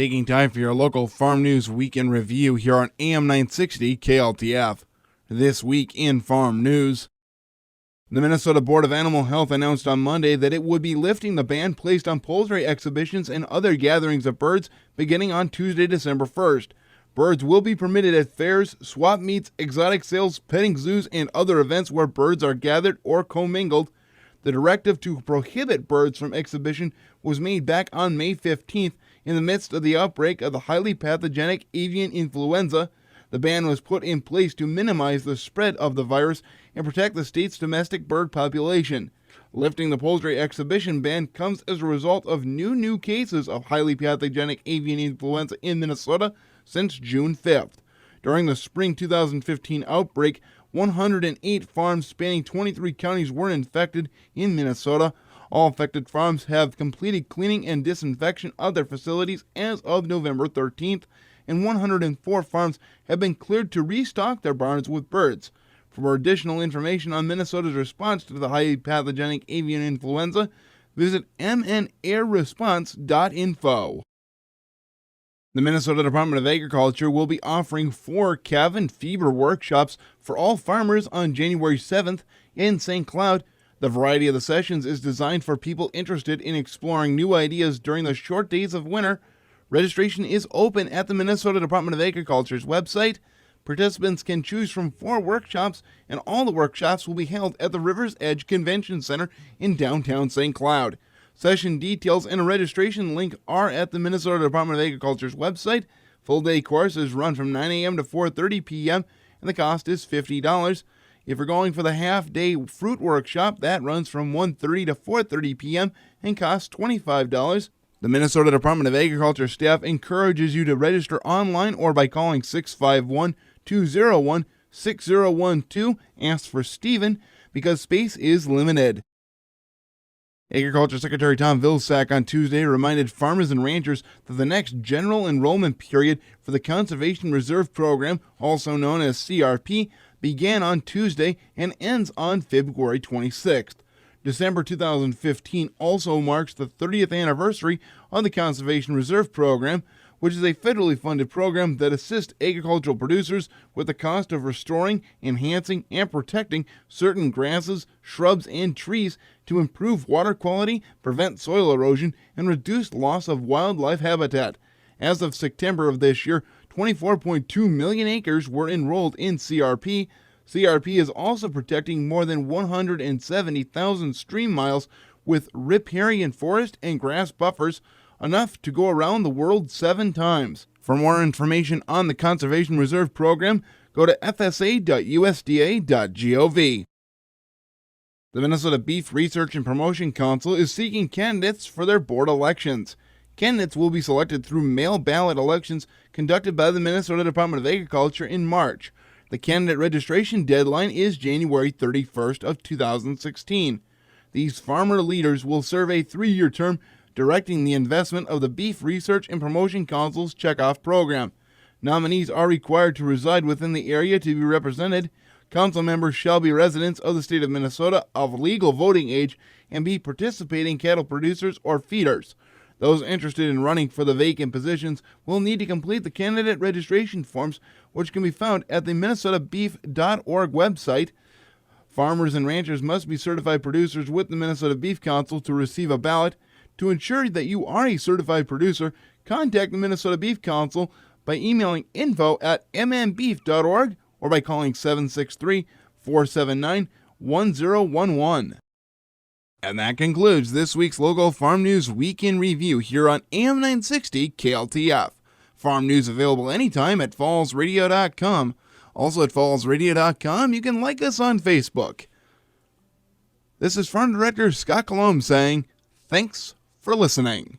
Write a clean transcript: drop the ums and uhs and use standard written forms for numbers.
Taking time for your local farm news weekend review here on AM 960 KLTF. This week in farm news. The Minnesota Board of Animal Health announced on Monday that it would be lifting the ban placed on poultry exhibitions and other gatherings of birds beginning on Tuesday, December 1st. Birds will be permitted at fairs, swap meets, exotic sales, petting zoos, and other events where birds are gathered or commingled. The directive to prohibit birds from exhibition was made back on May 15th in the midst of the outbreak of the highly pathogenic avian influenza. The ban was put in place to minimize the spread of the virus and protect the state's domestic bird population. Lifting the poultry exhibition ban comes as a result of new cases of highly pathogenic avian influenza in Minnesota since June 5th. During the spring 2015 outbreak, 108 farms spanning 23 counties were infected in Minnesota. All affected farms have completed cleaning and disinfection of their facilities as of November 13th, and 104 farms have been cleared to restock their barns with birds. For more additional information on Minnesota's response to the highly pathogenic avian influenza, visit mnairresponse.info. The Minnesota Department of Agriculture will be offering 4 cabin fever workshops for all farmers on January 7th in St. Cloud. The variety of the sessions is designed for people interested in exploring new ideas during the short days of winter. Registration is open at the Minnesota Department of Agriculture's website. Participants can choose from 4 workshops, and all the workshops will be held at the River's Edge Convention Center in downtown St. Cloud. Session details and a registration link are at the Minnesota Department of Agriculture's website. Full-day courses run from 9 a.m. to 4:30 p.m., and the cost is $50. If you're going for the half-day fruit workshop, that runs from 1:30 to 4:30 p.m. and costs $25. The Minnesota Department of Agriculture staff encourages you to register online or by calling 651-201-6012. Ask for Stephen because space is limited. Agriculture Secretary Tom Vilsack on Tuesday reminded farmers and ranchers that the next general enrollment period for the Conservation Reserve Program, also known as CRP, began on Tuesday and ends on February 26th. December 2015 also marks the 30th anniversary of the Conservation Reserve Program, which is a federally funded program that assists agricultural producers with the cost of restoring, enhancing, and protecting certain grasses, shrubs, and trees to improve water quality, prevent soil erosion, and reduce loss of wildlife habitat. As of September of this year, 24.2 million acres were enrolled in CRP. CRP is also protecting more than 170,000 stream miles with riparian forest and grass buffers, enough to go around the world 7 times. For more information on the Conservation Reserve Program, go to fsa.usda.gov. The Minnesota Beef Research and Promotion Council is seeking candidates for their board elections. Candidates will be selected through mail ballot elections conducted by the Minnesota Department of Agriculture in March. The candidate registration deadline is January 31st of 2016. These farmer leaders will serve a 3-year term directing the investment of the Beef Research and Promotion Council's checkoff program. Nominees are required to reside within the area to be represented. Council members shall be residents of the state of Minnesota of legal voting age and be participating cattle producers or feeders. Those interested in running for the vacant positions will need to complete the candidate registration forms, which can be found at the minnesotabeef.org website. Farmers and ranchers must be certified producers with the Minnesota Beef Council to receive a ballot. To ensure that you are a certified producer, contact the Minnesota Beef Council by emailing info@mmbeef.org or by calling 763-479-1011. And that concludes this week's local farm news weekend review here on AM 960 KLTF. Farm news available anytime at fallsradio.com. Also at fallsradio.com, you can like us on Facebook. This is Farm Director Scott Colomb saying, thanks for listening.